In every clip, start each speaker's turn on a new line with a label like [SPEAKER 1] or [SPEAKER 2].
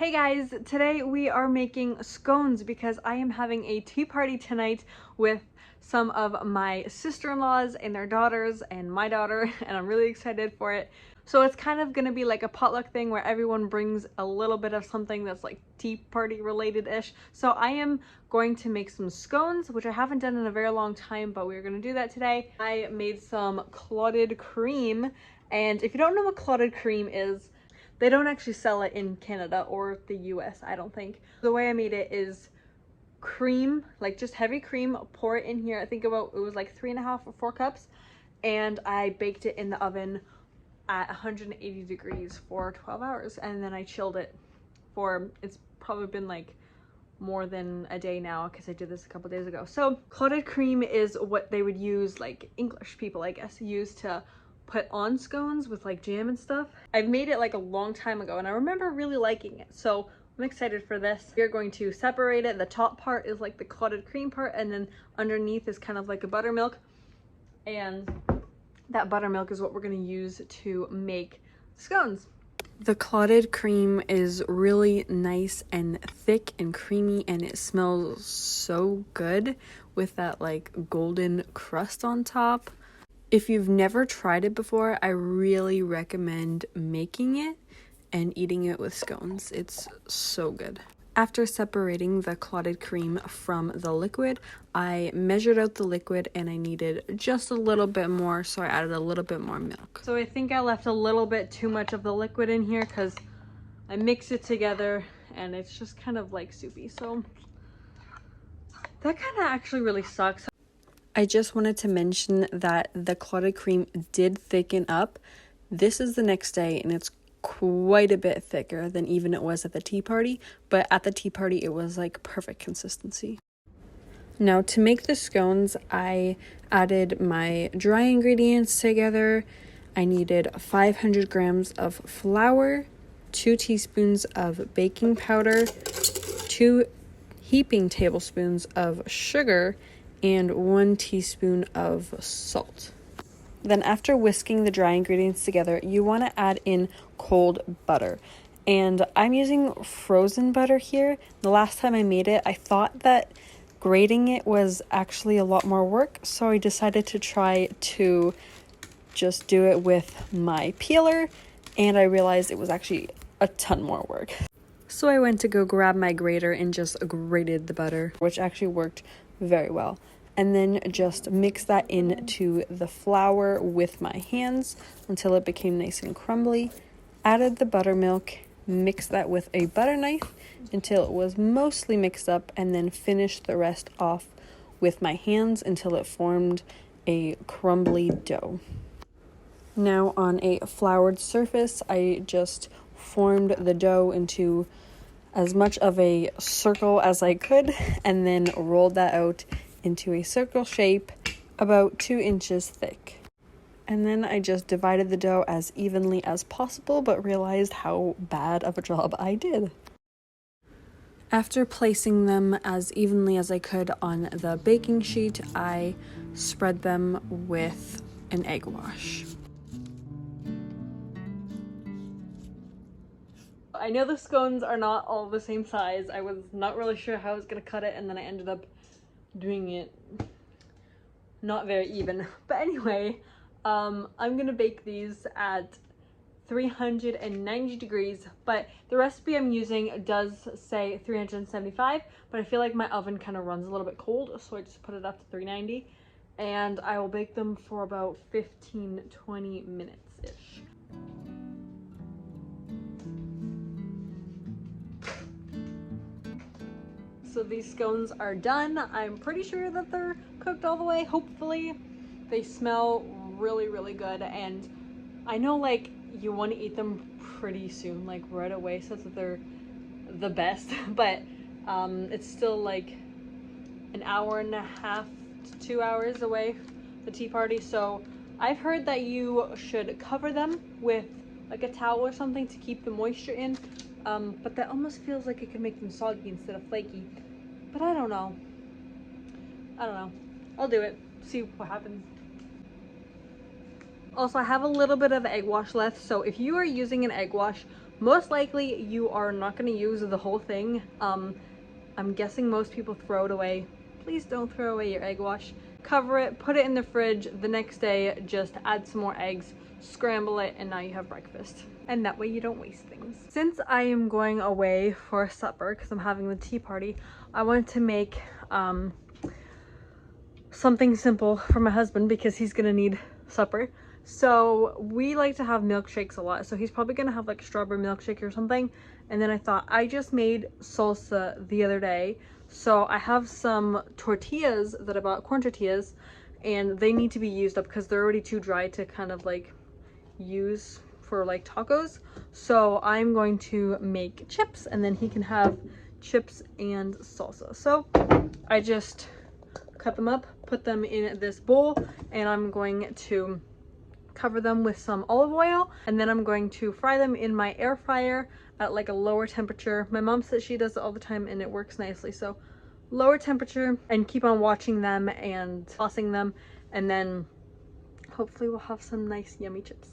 [SPEAKER 1] Hey guys, today we are making scones because I am having a tea party tonight with some of my sister-in-laws and their daughters and my daughter, and I'm really excited for it. So it's kind of gonna be like a potluck thing where everyone brings a little bit of something that's like tea party related-ish. So I am going to make some scones, which I haven't done in a very long time, but we're gonna do that today. I made some clotted cream, and if you don't know what clotted cream is, they don't actually sell it in Canada or the US, I don't think. The way I made it is cream, like just heavy cream, pour it in here. I think it was like 3.5 or 4 cups. And I baked it in the oven at 180 degrees for 12 hours. And then I chilled it for, it's probably been like more than a day now because I did this a couple days ago. So clotted cream is what they would use, like English people, I guess, use to put on scones with like jam and stuff. I've made it like a long time ago and I remember really liking it, so I'm excited for this. We're going to separate it. The top part is like the clotted cream part, and then underneath is kind of like a buttermilk, and that buttermilk is what we're going to use to make scones. The clotted cream is really nice and thick and creamy, and it smells so good with that like golden crust on top. If you've never tried it before, I really recommend making it and eating it with scones. It's so good. After separating the clotted cream from the liquid, I measured out the liquid and I needed just a little bit more, so I added a little bit more milk. So I think I left a little bit too much of the liquid in here because I mixed it together and it's just kind of like soupy. So that kind of actually really sucks. I just wanted to mention that the clotted cream did thicken up. This is the next day and it's quite a bit thicker than even it was at the tea party, but at the tea party it was like perfect consistency. Now to make the scones, I added my dry ingredients together. I needed 500 grams of flour, 2 teaspoons of baking powder, 2 heaping tablespoons of sugar, and 1 teaspoon of salt. Then after whisking the dry ingredients together, you want to add in cold butter. And I'm using frozen butter here. The last time I made it, I thought that grating it was actually a lot more work, so I decided to try to just do it with my peeler, and I realized it was actually a ton more work. So I went to go grab my grater and just grated the butter, which actually worked very well. And then just mix that into the flour with my hands until it became nice and crumbly. Added the buttermilk, mixed that with a butter knife until it was mostly mixed up, and then finished the rest off with my hands until it formed a crumbly dough. Now on a floured surface, I just formed the dough into as much of a circle as I could, and then rolled that out into a circle shape about 2 inches thick. And then I just divided the dough as evenly as possible, but realized how bad of a job I did. After placing them as evenly as I could on the baking sheet, I spread them with an egg wash. I know the scones are not all the same size. I was not really sure how I was gonna cut it, and then I ended up doing it not very even. But anyway, I'm gonna bake these at 390 degrees, but the recipe I'm using does say 375, but I feel like my oven kind of runs a little bit cold, so I just put it up to 390, and I will bake them for about 15-20 minutes-ish. So these scones are done. I'm pretty sure that they're cooked all the way, hopefully. They smell really, really good, and I know like you want to eat them pretty soon, like right away, so that they're the best, but it's still like an hour and a half to 2 hours away, the tea party. So I've heard that you should cover them with like a towel or something to keep the moisture in, but that almost feels like it could make them soggy instead of flaky. But I don't know. I'll do it, see what happens. Also, I have a little bit of egg wash left, so if you are using an egg wash, Most likely you are not going to use the whole thing. I'm guessing most people throw it away. Please don't throw away your egg wash. Cover it, put it in the fridge. The next day, just add some more eggs, scramble it, and now you have breakfast. And that way you don't waste things. Since I am going away for supper, because I'm having the tea party, I wanted to make something simple for my husband because he's gonna need supper. So we like to have milkshakes a lot. So he's probably gonna have like a strawberry milkshake or something. And then I thought, I just made salsa the other day. So I have some tortillas that I bought, corn tortillas, and they need to be used up because they're already too dry to kind of like use for like tacos. So I'm going to make chips and then he can have chips and salsa. So I just cut them up, put them in this bowl, and I'm going to cover them with some olive oil, and then I'm going to fry them in my air fryer at like a lower temperature. My mom says she does it all the time and it works nicely. So lower temperature, and keep on watching them and tossing them, and then hopefully we'll have some nice yummy chips.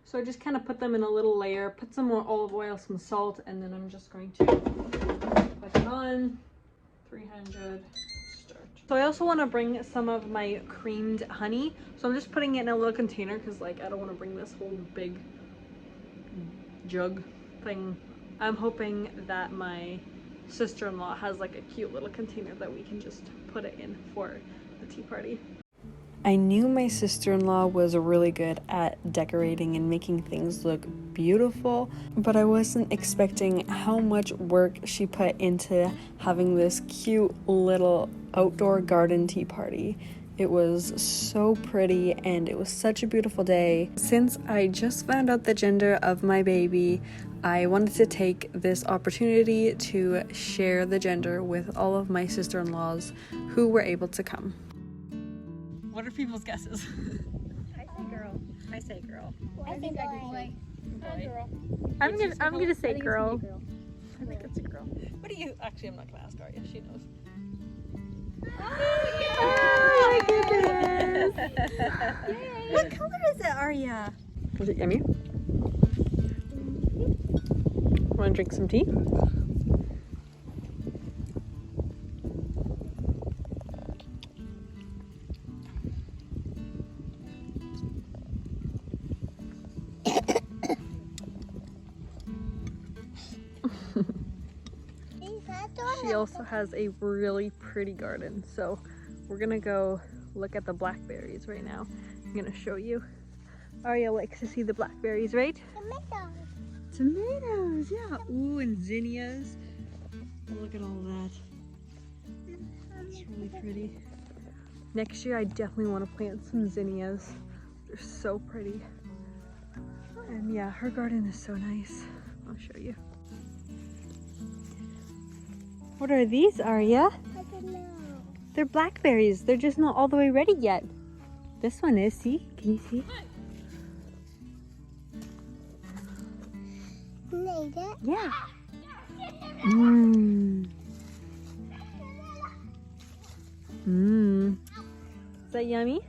[SPEAKER 1] So I just kind of put them in a little layer, put some more olive oil, some salt, and then I'm just going to put it on 300. So I also want to bring some of my creamed honey. So I'm just putting it in a little container because like I don't want to bring this whole big jug thing. I'm hoping that my sister-in-law has like a cute little container that we can just put it in for the tea party. I knew my sister-in-law was really good at decorating and making things look beautiful, but I wasn't expecting how much work she put into having this cute little outdoor garden tea party. It was so pretty and it was such a beautiful day. Since I just found out the gender of my baby, I wanted to take this opportunity to share the gender with all of my sister-in-laws who were able to come. What are people's guesses?
[SPEAKER 2] I say girl.
[SPEAKER 3] I say girl.
[SPEAKER 2] I think I do boy. Girl.
[SPEAKER 3] I'm gonna say girl.
[SPEAKER 1] I think it's a girl. What do you? Actually, I'm not gonna ask Aria. She knows.
[SPEAKER 3] Oh my goodness! What color is it, Aria?
[SPEAKER 1] Is it yummy? Want to drink some tea? She also has a really pretty garden, so we're gonna go look at the blackberries right now. I'm gonna show you. Aria likes to see the blackberries, right?
[SPEAKER 2] Tomatoes.
[SPEAKER 1] Tomatoes, yeah. Ooh, and zinnias. Look at all that. It's really pretty. Next year, I definitely want to plant some zinnias. They're so pretty. And yeah, her garden is so nice. I'll show you. What are these, Aria?
[SPEAKER 2] I don't know.
[SPEAKER 1] They're blackberries. They're just not all the way ready yet. This one is, see? Can you see?
[SPEAKER 2] Need it?
[SPEAKER 1] Yeah. Mmm. Mmm. Is that yummy?